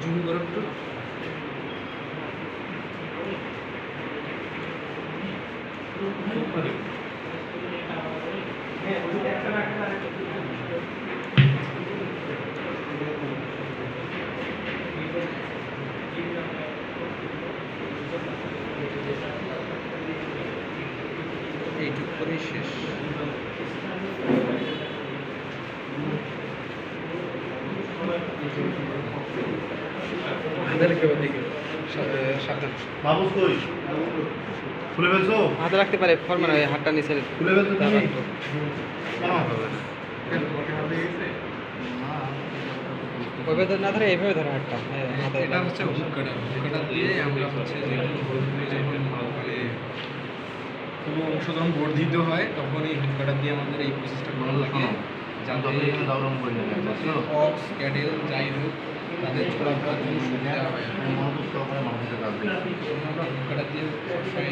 Zoom করো একটু। এইটুকু করেই শেষ। বাবু কই খুলে ফেলছো? হাতে রাখতে পারে ফরমান ওই হাতটা নিচে খুলে ফেলছো তুমি? কেন? ওইভাবে ধরে না ধরে এইভাবে ধরে হাতটা হাতে। এটা হচ্ছে হুককাটা। হুককাটা দিয়ে আমরা হচ্ছে যখন মানে কোনো অংশ যখন বর্ধিত হয় তখন এই হুককাটা দিয়ে আমাদের এই প্রসেসটা করা লাগে, যাতে অক্স ক্যাডেল যাই হোক তাদের চলাফেরার জন্য সুবিধা হয়। আমরা হুককাটা দিয়ে সবসময়